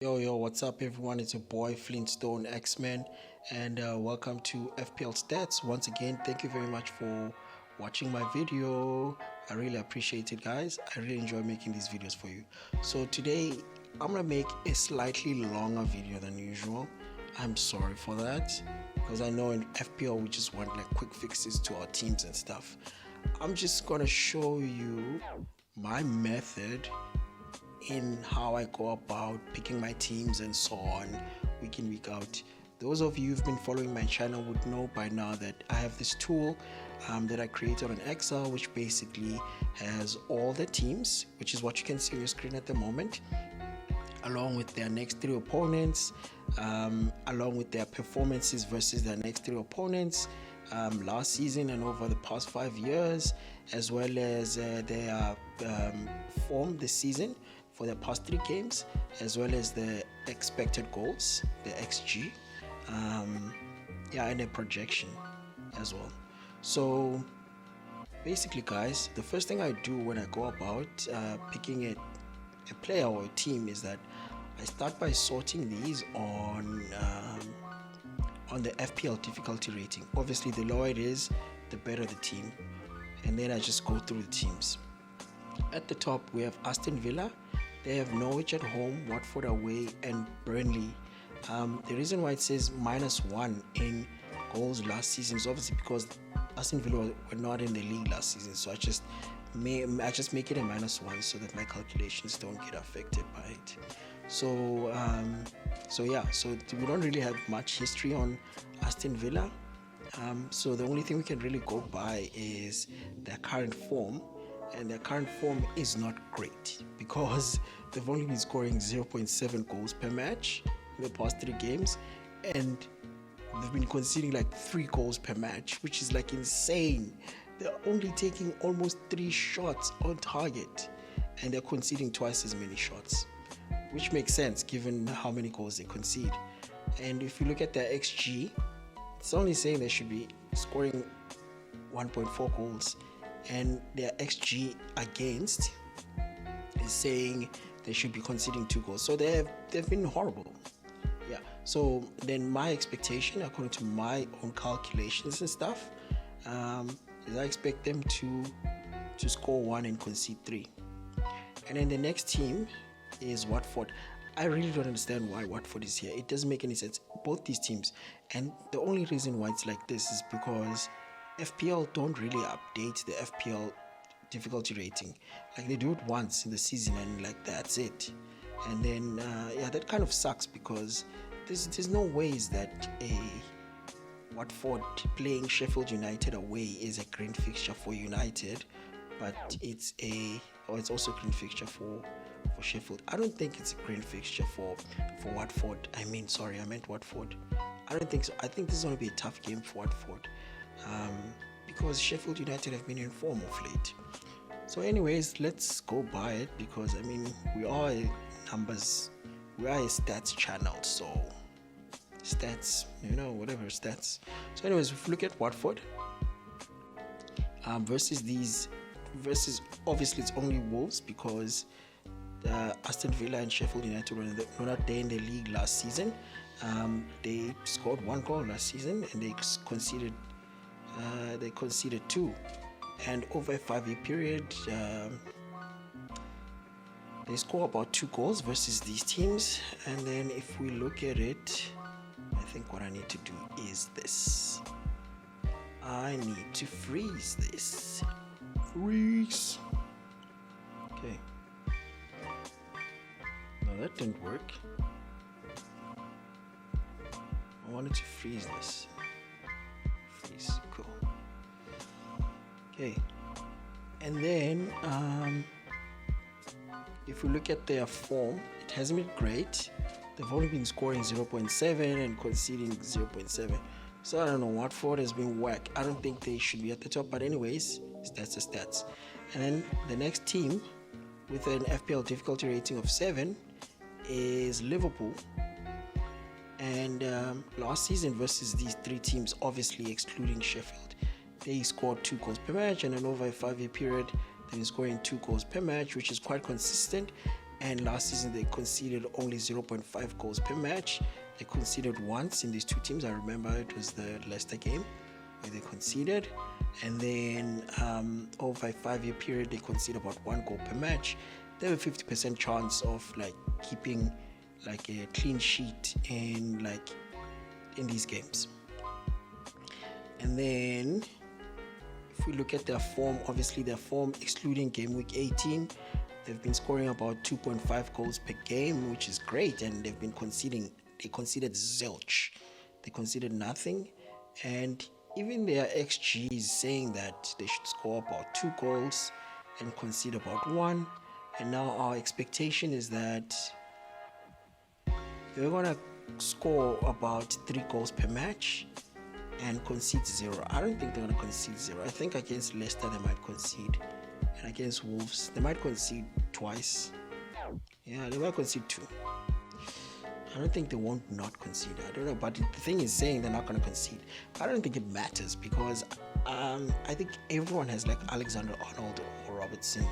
Yo, what's up, everyone? It's your boy Flintstone X-Men, and welcome to FPL Stats. Once again, thank you very much for watching my video. I really appreciate it, guys. I really enjoy making these videos for you. So today, I'm gonna make a slightly longer video than usual. I'm sorry for that, because I know in FPL we just want like quick fixes to our teams and stuff. I'm just gonna show you my method in how I go about picking my teams and so on, week in, week out. Those of you who've been following my channel would know by now that I have this tool that I created on Excel, which basically has all the teams, which is what you can see on your screen at the moment, along with their next three opponents, along with their performances versus their next three opponents last season and over the past 5 years, as well as their form this season for the past 3 games, as well as the expected goals, the XG, and a projection as well. So basically, guys, the first thing I do when I go about picking a player or a team is that I start by sorting these on the FPL difficulty rating. Obviously, the lower it is, the better the team, and then I just go through the teams. At the top, we have Aston Villa. They have Norwich at home, Watford away, and Burnley. The reason why it says -1 in goals last season is obviously because Aston Villa were not in the league last season. So I just make it a -1 so that my calculations don't get affected by it. So we don't really have much history on Aston Villa. So the only thing we can really go by is their current form. And their current form is not great because they've only been scoring 0.7 goals per match in the past 3 games, and they've been conceding like 3 goals per match, which is like insane. They're only taking almost 3 shots on target, and they're conceding twice as many shots, which makes sense given how many goals they concede. And if you look at their XG, it's only saying they should be scoring 1.4 goals, and their XG against is saying they should be conceding 2 goals. So they've been horrible. Yeah. So then my expectation, according to my own calculations and stuff, is I expect them to score 1 and concede 3. And then the next team is Watford. I really don't understand why Watford is here. It doesn't make any sense. Both these teams, and the only reason why it's like this is because FPL don't really update the FPL difficulty rating. Like, they do it once in the season and like that's it. And then that kind of sucks because there's no ways that a Watford playing Sheffield United away is a green fixture for United, but it's also a green fixture for Sheffield. I don't think it's a green fixture for Watford. I meant Watford. I don't think so. I think this is going to be a tough game for Watford. Because Sheffield United have been in form of late. So anyways, let's go by it because we are a stats channel, so stats, whatever stats. So anyways, if we look at Watford versus obviously it's only Wolves because Aston Villa and Sheffield United were not there in the league last season. They scored 1 goal last season and they conceded 2, and over a 5-year period they score about 2 goals versus these teams. And then if we look at it, I think what I need to do is this. I need to freeze this. Freeze. Okay. No, that didn't work. I wanted to freeze this. Cool. Okay, and then if we look at their form, it hasn't been great. They've only been scoring 0.7 and conceding 0.7. So I don't know, Watford has been whack. I don't think they should be at the top, but anyways, stats are stats. And then the next team with an FPL difficulty rating of 7 is Liverpool. And last season versus these 3 teams, obviously excluding Sheffield, they scored 2 goals per match, and then over a 5-year period they've been scoring 2 goals per match, which is quite consistent. and last season they conceded only 0.5 goals per match. They conceded once in these two teams. I remember it was the Leicester game where they conceded, and then over a 5-year period they concede about 1 goal per match. They have a 50% chance of like keeping like a clean sheet in these games. And then if we look at their form, obviously their form excluding game week 18, they've been scoring about 2.5 goals per game, which is great, and they conceded zilch. They conceded nothing, and even their XG is saying that they should score about 2 goals and concede about 1. And now our expectation is that they're gonna score about 3 goals per match and concede 0. I don't think they're gonna concede 0. I think against Leicester they might concede, and against Wolves they might concede twice. Yeah, they might concede 2. I don't think they won't not concede. I don't know, but the thing is saying they're not going to concede. I don't think it matters because I think everyone has like Alexander-Arnold or Robertson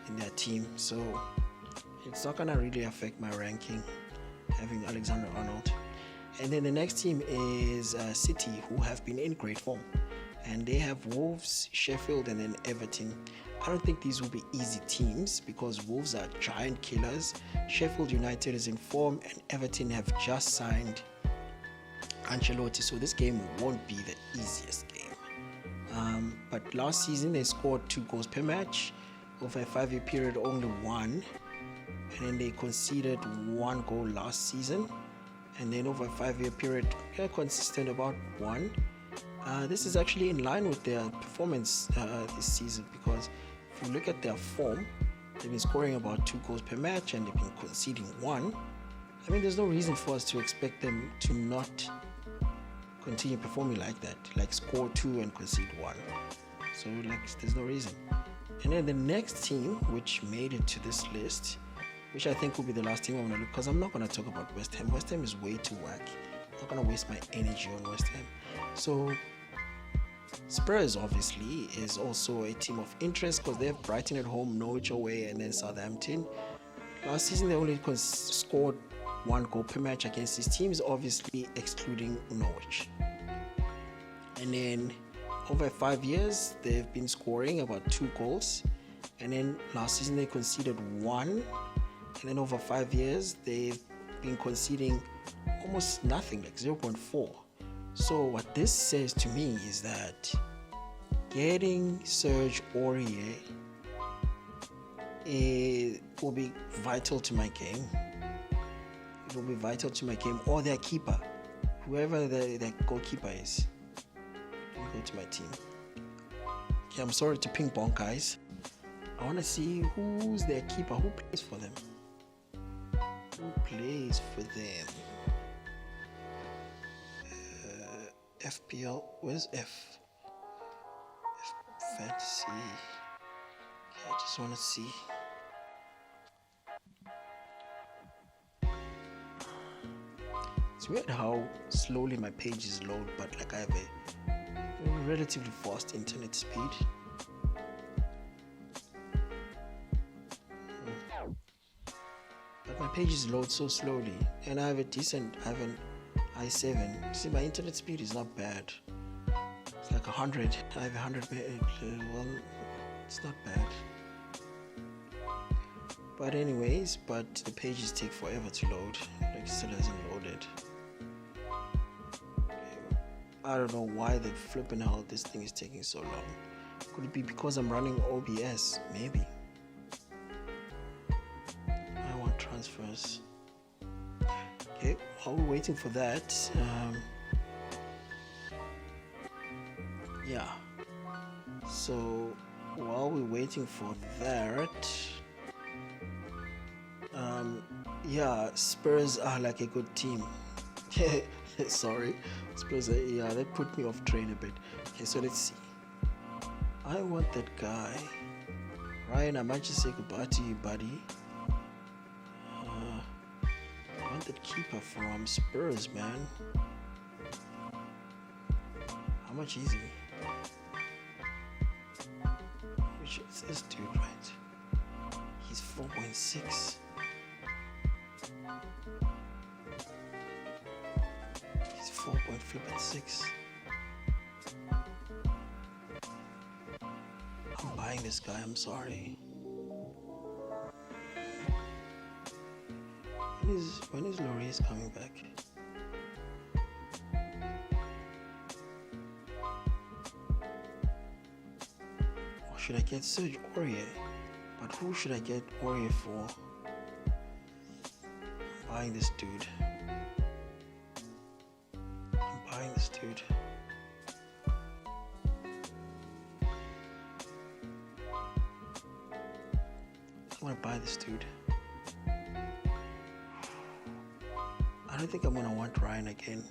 in their team, so it's not going to really affect my ranking having Alexander-Arnold. And then the next team is City, who have been in great form, and they have Wolves, Sheffield, and then Everton. I don't think these will be easy teams because Wolves are giant killers. Sheffield United is in form, and Everton have just signed Ancelotti, so this game won't be the easiest game. But last season they scored 2 goals per match. Over a 5-year period, only 1, and then they conceded 1 goal last season, and then over a 5-year period, they're consistent about 1. This is actually in line with their performance this season, because if you look at their form, they've been scoring about 2 goals per match and they've been conceding 1. I mean, there's no reason for us to expect them to not continue performing like that, like score 2 and concede 1. So there's no reason. And then the next team which made it to this list, which I think will be the last team I'm going to look, because I'm not going to talk about West Ham. West Ham is way too whack. I'm not going to waste my energy on West Ham. So Spurs obviously is also a team of interest because they have Brighton at home, Norwich away, and then Southampton. Last season they only scored 1 goal per match against these teams, obviously excluding Norwich. And then over 5 years they've been scoring about 2 goals, and then last season they conceded 1, and then over 5 years they've been conceding almost nothing, like 0.4. So what this says to me is that getting Serge Aurier will be vital to my game. It will be vital to my game, or their keeper, whoever their goalkeeper is. Let me go to my team. Okay, I'm sorry to ping pong, guys. I want to see who's their keeper, who plays for them. Who plays for them? FPL, where's F? Fantasy. Okay, I just want to see. It's weird how slowly my pages load, but like I have a relatively fast internet speed. But my pages load so slowly, and I have an i7. See, my internet speed is not bad. It's like 100. I have 100. Well, it's not bad. But anyways, the pages take forever to load. Like, it still hasn't loaded. I don't know why the flipping hell this thing is taking so long. Could it be because I'm running OBS? Maybe. I want transfers. Okay, while we're waiting for that, yeah. So while we're waiting for that, yeah, Spurs are like a good team. Sorry, Spurs are, yeah, they put me off train a bit. Okay, so let's see. I want that guy. Ryan, I might just say goodbye to you, buddy. I want that keeper from Spurs, man. How much is he? Which is this dude, right? He's 4.6. 4 point flip at 6. I'm buying this guy, I'm sorry. When is Loris coming back? Or should I get Surge Warrior? But who should I get Warrior for? I'm buying this dude. I'm gonna buy this dude. I don't think I'm gonna want Ryan again.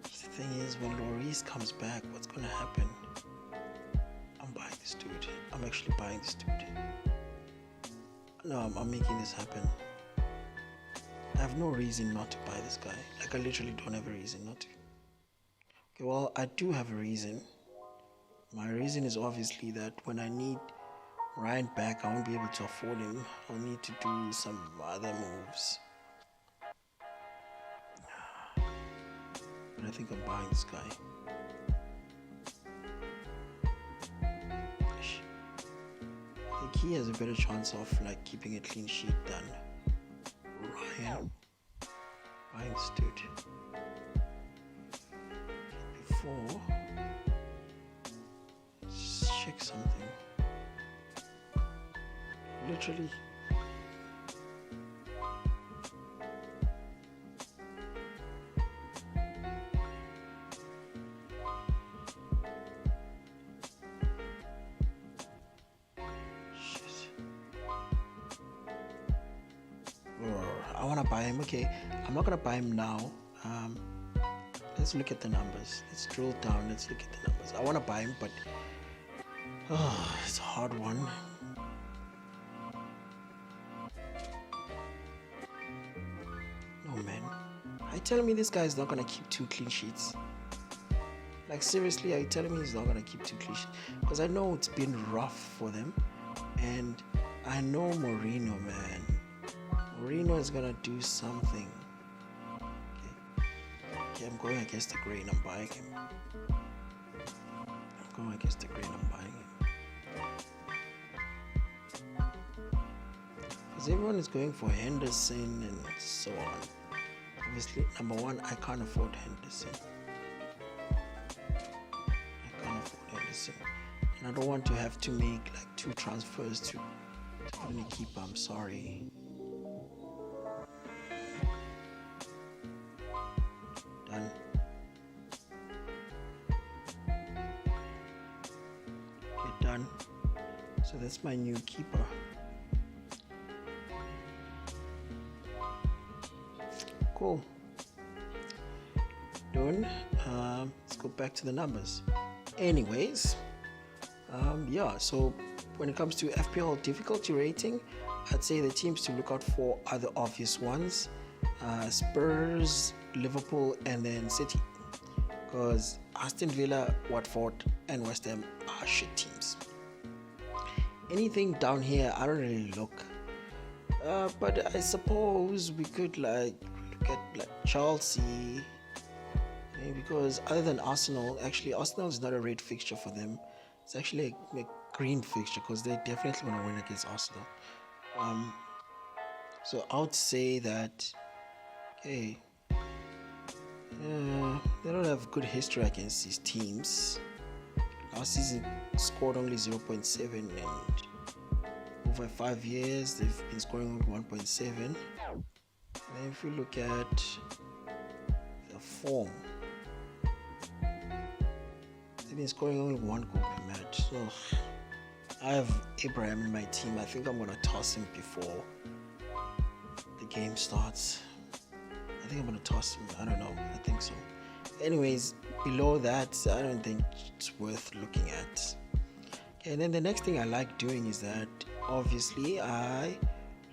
The thing is, when Loris comes back, what's gonna happen? I'm buying this dude. I'm actually buying this dude. No, I'm making this happen. I have no reason not to buy this guy. Like, I literally don't have a reason not to. Okay, well, I do have a reason. My reason is obviously that when I need Ryan back, I won't be able to afford him. I'll need to do some other moves. But I think I'm buying this guy. I think he has a better chance of like keeping a clean sheet than Ryan. Buying this dude. Before, let's check something. Literally. I want to buy him. Okay, I'm not gonna buy him now. Let's look at the numbers. Let's drill down. Let's look at the numbers. I want to buy him, but it's a hard one. No, man. Are you telling me this guy is not gonna keep 2 clean sheets? Like, seriously, are you telling me he's not gonna keep 2 clean sheets? Because I know it's been rough for them, and I know Mourinho, man. Mourinho is gonna do something. Okay, I'm going against the grain. I'm buying him. I'm going against the grain. I'm buying him. Because everyone is going for Henderson and so on. Obviously, number one, I can't afford Henderson. And I don't want to have to make like 2 transfers to only keep. I'm sorry. Done. Okay, done. So that's my new keeper. Cool. Done. Let's go back to the numbers. Anyways, yeah, so when it comes to FPL difficulty rating, I'd say the teams to look out for are the obvious ones: Spurs, Liverpool, and then City. Because Aston Villa, Watford, and West Ham are shit teams. Anything down here, I don't really look. But I suppose we could like look at like Chelsea. Because other than Arsenal, actually Arsenal is not a red fixture for them. It's actually a green fixture because they definitely want to win against Arsenal. So I would say that, okay, they don't have good history against these teams. Last season scored only 0.7, and over 5 years they've been scoring only 1.7. And then if you look at the form, they've been scoring only 1 goal per match. So I have Abraham in my team. I think I'm gonna toss him before the game starts. I think I'm gonna toss him. I don't know. I think so. Anyways, below that, I don't think it's worth looking at. Okay, and then the next thing I like doing is that obviously I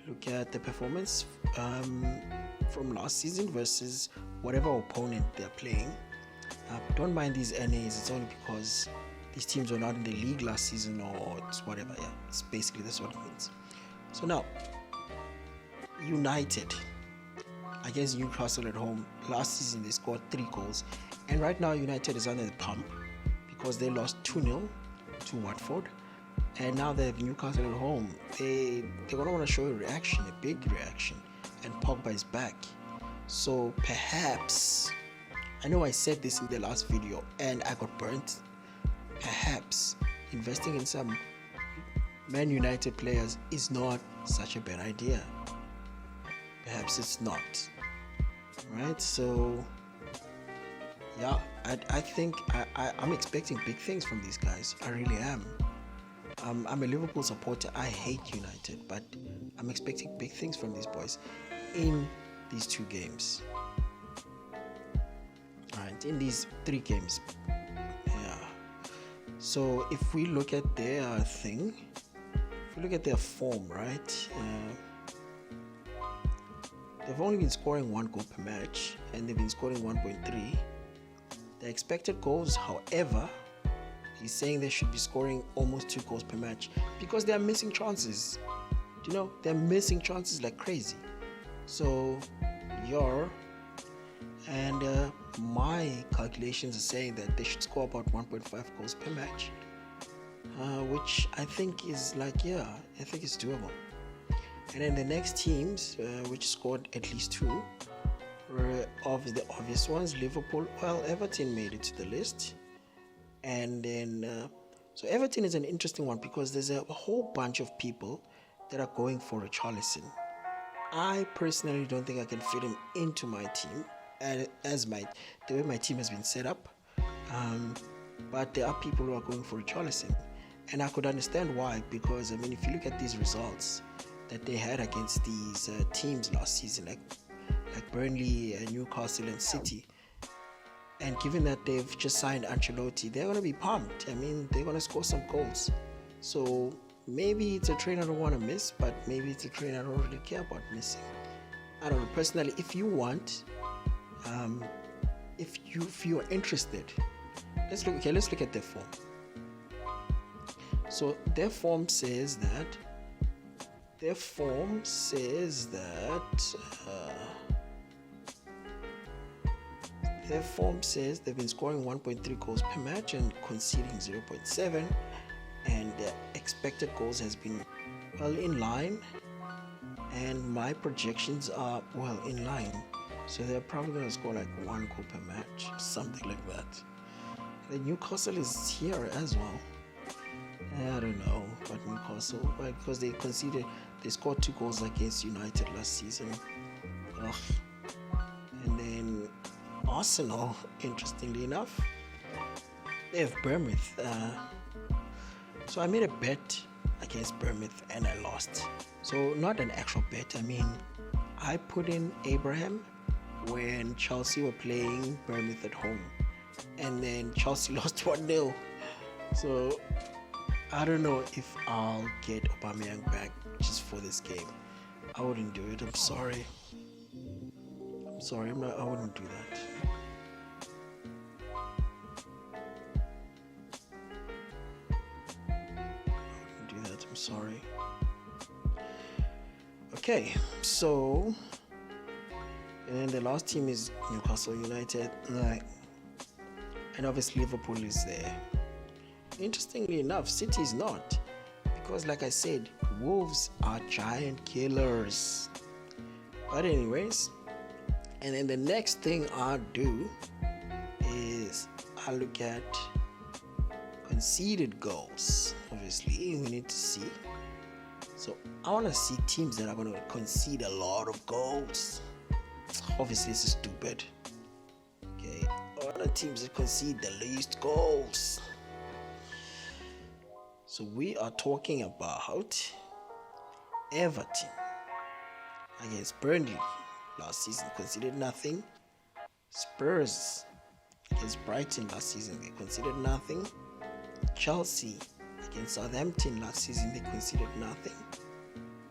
look at the performance from last season versus whatever opponent they're playing. Don't mind these NAs, it's only because these teams were not in the league last season or it's whatever. Yeah, it's basically that's what it means. So now, United. against Newcastle at home. Last season they scored 3 goals, and right now United is under the pump because they lost 2-0 to Watford, and now they have Newcastle at home. They're gonna want to show a reaction, a big reaction, and Pogba is back. So perhaps, I know I said this in the last video and I got burnt, perhaps investing in some Man United players is not such a bad idea. Perhaps it's not, right? So yeah, I think I'm expecting big things from these guys. I really am. I'm a Liverpool supporter. I hate United, but I'm expecting big things from these boys in these 2 games. Alright, in these 3 games. Yeah. So if we look at their thing, if we look at their form, right? They've only been scoring 1 goal per match, and they've been scoring 1.3. The expected goals, however, he's saying they should be scoring almost 2 goals per match because they are missing chances. You know, they're missing chances like crazy. So my calculations are saying that they should score about 1.5 goals per match, which I think is like, yeah, I think it's doable. And then the next teams, which scored at least 2, were of the obvious ones. Liverpool, well, Everton made it to the list. And then, so Everton is an interesting one because there's a whole bunch of people that are going for Richarlison. I personally don't think I can fit him into my team the way my team has been set up. But there are people who are going for Richarlison, and I could understand why, because I mean, if you look at these results that they had against these teams last season, like Burnley, Newcastle, and City, and given that they've just signed Ancelotti, they're going to be pumped. I mean, they're going to score some goals. So maybe it's a train I don't want to miss, but maybe it's a train I don't really care about missing. I don't know. Personally, if you want, if you're interested, let's look at their form. So their form says that they've been scoring 1.3 goals per match and conceding 0.7, and their expected goals has been well in line, and my projections are well in line. So they're probably going to score like 1 goal per match, something like that. The Newcastle is here as well. I don't know about Newcastle, right? Because they scored 2 goals against United last season. Ugh. And then Arsenal, interestingly enough, they have Bournemouth. So I made a bet against Bournemouth and I lost. So not an actual bet. I mean, I put in Abraham when Chelsea were playing Bournemouth at home, and then Chelsea lost 1-0. So I don't know if I'll get Aubameyang back just for this game. I wouldn't do it. I'm sorry. I wouldn't do that. I'm sorry. Okay, so and then the last team is Newcastle United, and obviously Liverpool is there. Interestingly enough, City is not, because like I said, Wolves are giant killers. But anyways, and then the next thing I do is I look at conceded goals. Obviously, we need to see. So I want to see teams that are going to concede a lot of goals. Obviously, this is stupid. Okay, I want the teams that concede the least goals. So we are talking about Everton against Burnley. Last season conceded nothing. Spurs against Brighton last season, they conceded nothing. Chelsea against Southampton last season, they conceded nothing,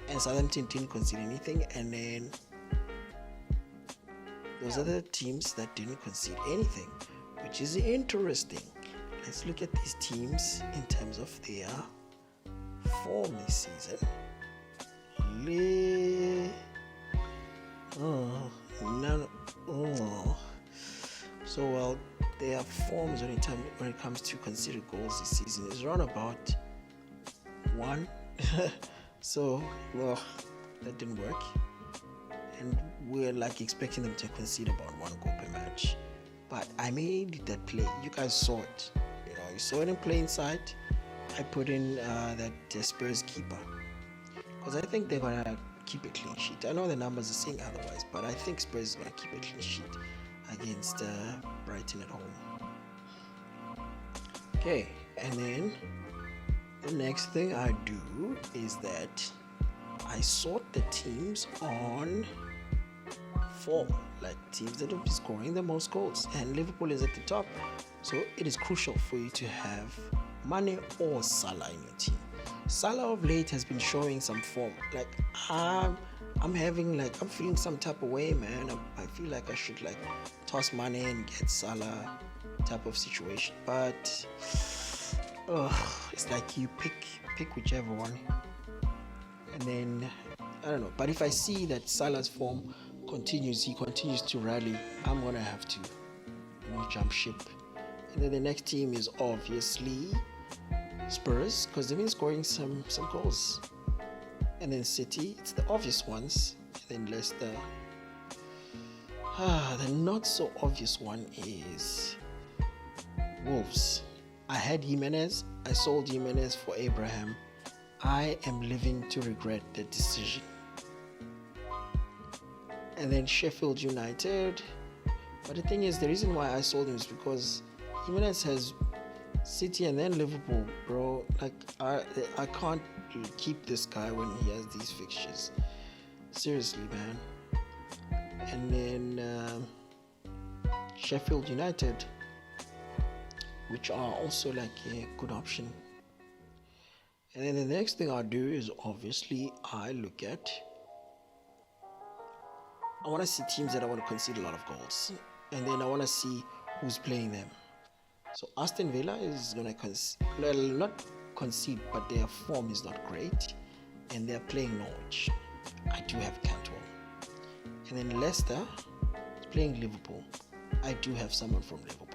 and Southampton didn't concede anything. And then those are the teams that didn't concede anything, which is interesting. Let's look at these teams in terms of their form this season. none. Oh. So well, their forms when it comes to conceded goals this season is around about one. So well, that didn't work, and we're like expecting them to concede about one goal per match. But I made that play. You guys saw it. You saw it in plain sight. I put in that Spurs keeper because I think they're gonna keep a clean sheet. I know the numbers are saying otherwise, but I think Spurs is gonna keep a clean sheet against Brighton at home. Okay, and then the next thing I do is that I sort the teams on form, like teams that will be scoring the most goals, and Liverpool is at the top, so it is crucial for you to have Mane or Salah in your team. Salah of late has been showing some form. Like I'm feeling some type of way, man. I feel like I should like toss Mane and get Salah type of situation, but it's like you pick whichever one, and then I don't know. But if I see that Salah's form he continues to rally, I'm gonna have to jump ship. And then the next team is obviously Spurs, because they've been scoring some goals. And then City, it's the obvious ones. And then Leicester. The not so obvious one is Wolves. I had Jimenez. I sold Jimenez for Abraham. I am living to regret the decision. And then Sheffield United. But the thing is, the reason why I sold him is because Jimenez has City and then Liverpool, bro. Like I can't keep this guy when he has these fixtures. Seriously, man. And then Sheffield United, which are also like a good option. And then the next thing I do is obviously I want to see teams that I want to concede a lot of goals, and then I want to see who's playing them. So Aston Villa is going to not concede, but their form is not great, and they're playing Norwich. I do have Cantwell. And then Leicester is playing Liverpool. I do have someone from Liverpool.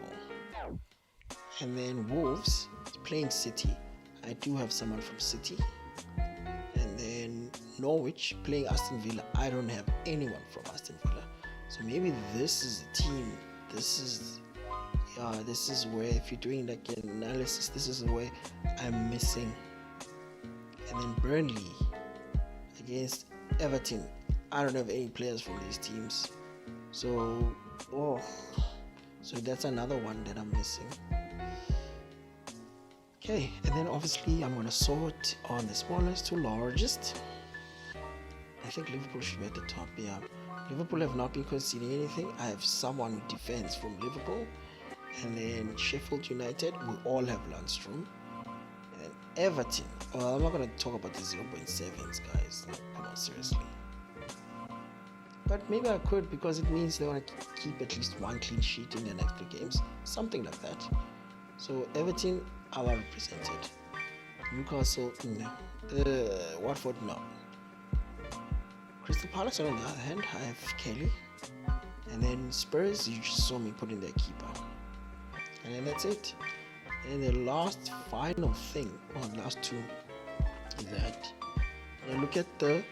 And then Wolves is playing City. I do have someone from City. And then Norwich playing Aston Villa. I don't have anyone from Aston Villa. So maybe this is the team. This is where, if you're doing like an analysis, this is where I'm missing. And then Burnley against Everton. I don't have any players from these teams. So that's another one that I'm missing. Okay, and then obviously I'm going to sort on the smallest to largest. I think Liverpool should be at the top. Yeah, Liverpool have not been conceding anything. I have someone who defends from Liverpool. And then Sheffield United, we all have Lundstrom. And then Everton. Well, I'm not going to talk about the 0.7s, guys. Like, come on, seriously. But maybe I could, because it means they want to keep at least one clean sheet in their next 3 games. Something like that. So Everton are represented. Newcastle, no. Watford, no. Crystal Palace, on the other hand, I have Kelly. And then Spurs, you just saw me put in their keeper. And then that's it. And the last final thing, or the last two, is that when I look at the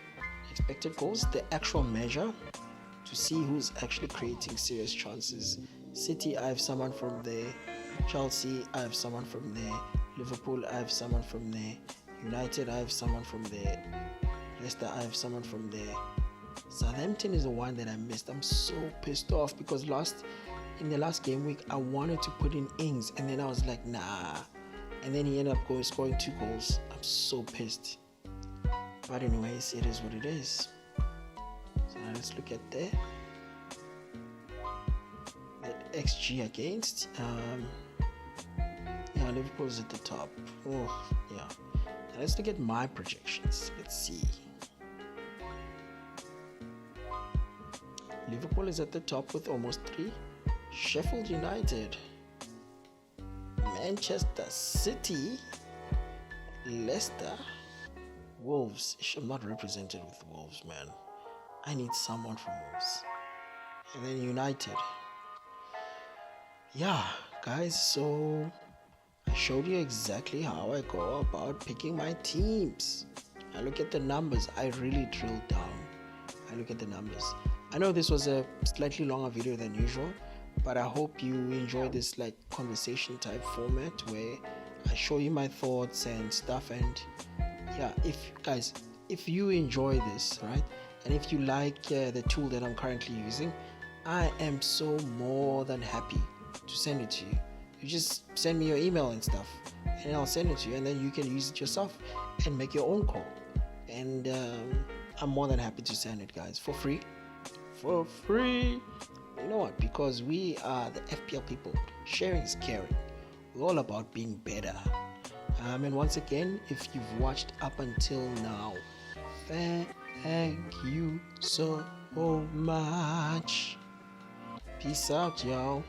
expected goals, the actual measure, to see who's actually creating serious chances. City, I have someone from there. Chelsea, I have someone from there. Liverpool, I have someone from there. United, I have someone from there. Leicester, I have someone from there. Southampton is the one that I missed. I'm so pissed off because in the last game week, I wanted to put in Ings, and then I was like, nah. And then he ended up scoring 2 goals. I'm so pissed. But anyways, it is what it is. So now let's look at that XG against. Liverpool's at the top. Oh, yeah. Now let's look at my projections. Let's see. Liverpool is at the top with almost 3. Sheffield United, Manchester City, Leicester, Wolves. I'm not represented with Wolves, man. I need someone from Wolves. and then United. Yeah, guys, so I showed you exactly how I go about picking my teams. I look at the numbers. I really drill down. I look at the numbers. I know this was a slightly longer video than usual, but I hope you enjoy this like conversation type format where I show you my thoughts and stuff. And yeah, if you enjoy this, right, and if you like the tool that I'm currently using, I am so more than happy to send it to you. You just send me your email and stuff, and I'll send it to you, and then you can use it yourself and make your own call. And I'm more than happy to send it, guys, for free. For free. You know what? Because we are the FPL people. Sharing is caring. We're all about being better. And once again, if you've watched up until now, thank you so much. Peace out, y'all.